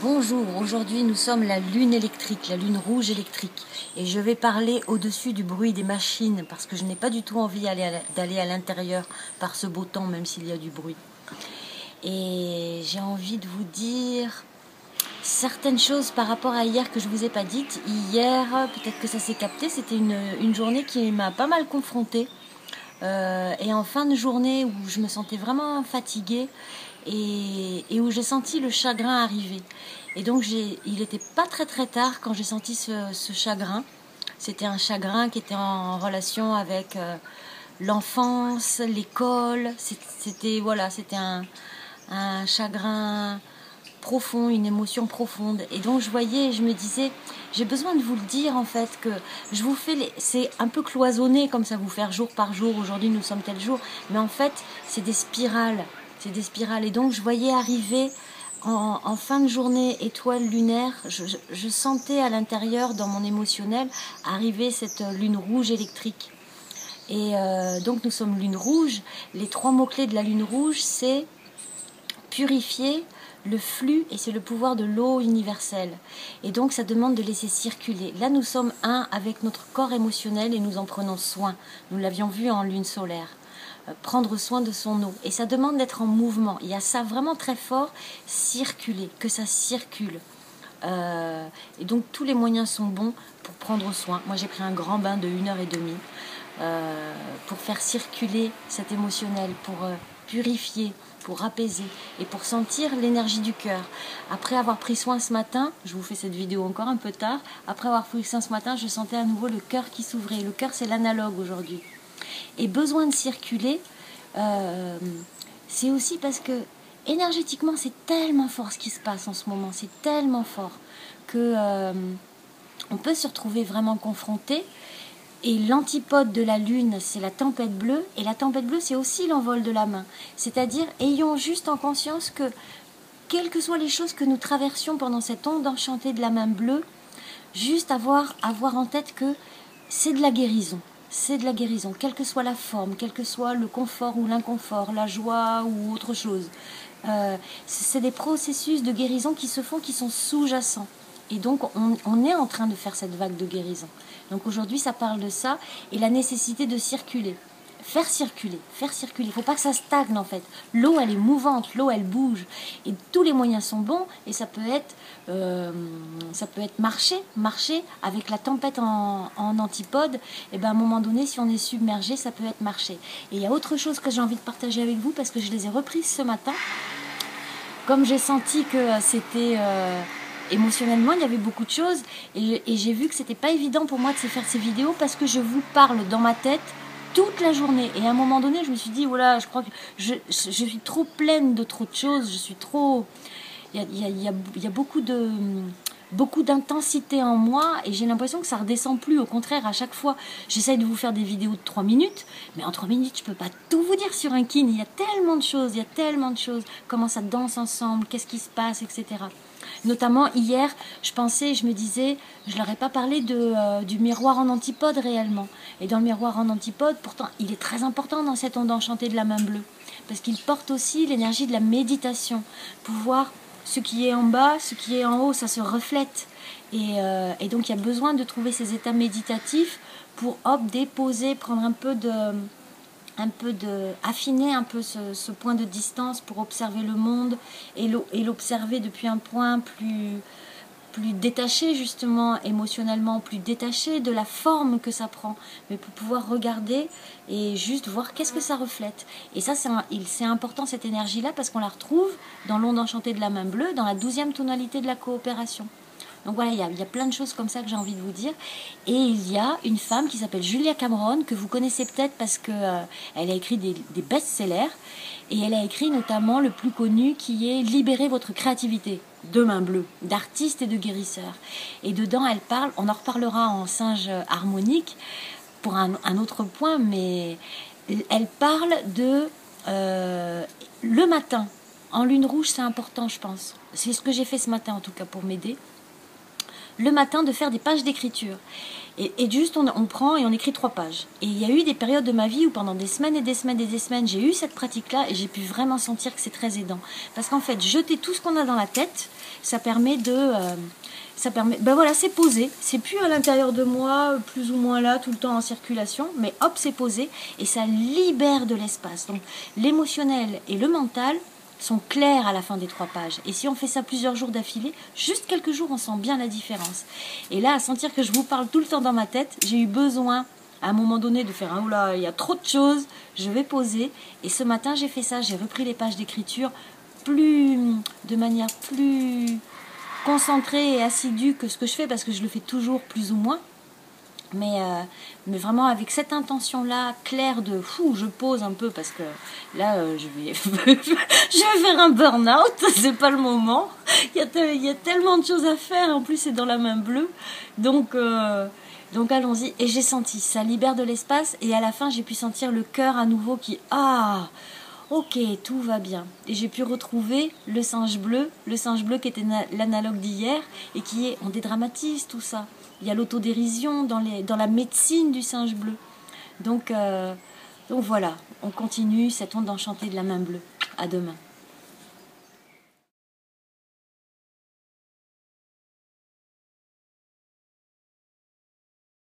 Bonjour, aujourd'hui nous sommes la lune électrique, la lune rouge électrique. Et je vais parler au-dessus du bruit des machines parce que je n'ai pas du tout envie d'aller à l'intérieur par ce beau temps, même s'il y a du bruit. Et j'ai envie de vous dire certaines choses par rapport à hier que je ne vous ai pas dites. Hier, peut-être que ça s'est capté, c'était une journée qui m'a pas mal confrontée. Et en fin de journée où je me sentais vraiment fatiguée et où j'ai senti le chagrin arriver. Et donc il n'était pas très très tard quand j'ai senti ce chagrin. C'était un chagrin qui était en relation avec l'enfance, l'école. C'était un chagrin profond, une émotion profonde. Et donc je voyais, je me disais, j'ai besoin de vous le dire en fait, que je vous fais, c'est un peu cloisonné comme ça, vous faire jour par jour, aujourd'hui nous sommes tel jour, mais en fait c'est des spirales, Et donc je voyais arriver en fin de journée, étoile lunaire, je sentais à l'intérieur, dans mon émotionnel, arriver cette lune rouge électrique. Et donc nous sommes lune rouge, les 3 mots-clés de la lune rouge, c'est purifier, le flux, et c'est le pouvoir de l'eau universelle. Et donc ça demande de laisser circuler. Là nous sommes un avec notre corps émotionnel et nous en prenons soin. Nous l'avions vu en lune solaire. Prendre soin de son eau. Et ça demande d'être en mouvement. Il y a ça vraiment très fort, circuler, que ça circule. Et donc tous les moyens sont bons pour prendre soin. Moi j'ai pris un grand bain de 1h30 pour faire circuler cet émotionnel, pour purifier, pour apaiser et pour sentir l'énergie du cœur. Après avoir pris soin ce matin, je vous fais cette vidéo encore un peu tard, après avoir pris soin ce matin, je sentais à nouveau le cœur qui s'ouvrait. Le cœur, c'est l'analogue aujourd'hui. Et besoin de circuler, c'est aussi parce que énergétiquement, c'est tellement fort ce qui se passe en ce moment, c'est tellement fort que on peut se retrouver vraiment confronté. Et l'antipode de la lune, c'est la tempête bleue. Et la tempête bleue, c'est aussi l'envol de la main. C'est-à-dire, ayons juste en conscience que, quelles que soient les choses que nous traversions pendant cette onde enchantée de la main bleue, juste avoir en tête que c'est de la guérison. C'est de la guérison, quelle que soit la forme, quel que soit le confort ou l'inconfort, la joie ou autre chose. C'est des processus de guérison qui se font, qui sont sous-jacents. Et donc, on est en train de faire cette vague de guérison. Donc aujourd'hui, ça parle de ça et la nécessité de circuler. Faire circuler. Il ne faut pas que ça stagne en fait. L'eau, elle est mouvante, l'eau, elle bouge. Et tous les moyens sont bons et ça peut être marcher avec la tempête en antipode. Et ben à un moment donné, si on est submergé, ça peut être marcher. Et il y a autre chose que j'ai envie de partager avec vous parce que je les ai reprises ce matin. Comme j'ai senti que c'était... émotionnellement, il y avait beaucoup de choses et j'ai vu que c'était pas évident pour moi de faire ces vidéos parce que je vous parle dans ma tête toute la journée. Et à un moment donné, je me suis dit, voilà, je crois que je suis trop pleine de trop de choses. Je suis trop... Il y a beaucoup d'intensité en moi et j'ai l'impression que ça redescend plus. Au contraire, à chaque fois, j'essaye de vous faire des vidéos de 3 minutes, mais en 3 minutes, je peux pas tout vous dire sur un kin. Il y a tellement de choses, comment ça danse ensemble, qu'est-ce qui se passe, etc. Notamment hier, je me disais, je leur ai pas parlé du miroir en antipode réellement. Et dans le miroir en antipode, pourtant, il est très important dans cette onde enchantée de la main bleue. Parce qu'il porte aussi l'énergie de la méditation. Pouvoir, ce qui est en bas, ce qui est en haut, ça se reflète. Et donc, il y a besoin de trouver ces états méditatifs pour, déposer, prendre affiner un peu ce point de distance pour observer le monde et l'observer depuis un point plus détaché, justement, émotionnellement, plus détaché de la forme que ça prend, mais pour pouvoir regarder et juste voir qu'est-ce que ça reflète. Et ça, c'est important, cette énergie-là, parce qu'on la retrouve dans l'onde enchantée de la main bleue, dans la 12e tonalité de la coopération. Donc voilà, il y a plein de choses comme ça que j'ai envie de vous dire. Et il y a une femme qui s'appelle Julia Cameron, que vous connaissez peut-être parce qu'elle a écrit des best-sellers. Et elle a écrit notamment le plus connu qui est « Libérez votre créativité » de main bleue, d'artiste et de guérisseur. Et dedans, elle parle, on en reparlera en singe harmonique pour un autre point, mais elle parle de le matin. En lune rouge, c'est important, je pense. C'est ce que j'ai fait ce matin, en tout cas, pour m'aider. le matin de faire des pages d'écriture. Et juste on prend et on écrit 3 pages. Et il y a eu des périodes de ma vie où pendant des semaines et des semaines et des semaines, j'ai eu cette pratique-là et j'ai pu vraiment sentir que c'est très aidant. Parce qu'en fait, jeter tout ce qu'on a dans la tête, ça permet ben voilà, c'est posé. C'est plus à l'intérieur de moi, plus ou moins là, tout le temps en circulation, mais hop, c'est posé et ça libère de l'espace. Donc l'émotionnel et le mental sont clairs à la fin des 3 pages. Et si on fait ça plusieurs jours d'affilée, juste quelques jours, on sent bien la différence. Et là, à sentir que je vous parle tout le temps dans ma tête, j'ai eu besoin, à un moment donné, de faire « Oh là, il y a trop de choses, je vais poser ». Et ce matin, j'ai fait ça, j'ai repris les pages d'écriture de manière plus concentrée et assidue que ce que je fais, parce que je le fais toujours plus ou moins. Mais vraiment avec cette intention-là, claire de fou, je pose un peu parce que là, je vais faire un burn-out, c'est pas le moment. Il y a tellement de choses à faire, en plus c'est dans la main bleue. Donc allons-y. Et j'ai senti, ça libère de l'espace et à la fin, j'ai pu sentir le cœur à nouveau qui, ok, tout va bien. Et j'ai pu retrouver le singe bleu qui était l'analogue d'hier et qui est, on dédramatise tout ça. Il y a l'autodérision dans la médecine du singe bleu. Donc voilà, on continue cette onde enchantée de la main bleue. À demain.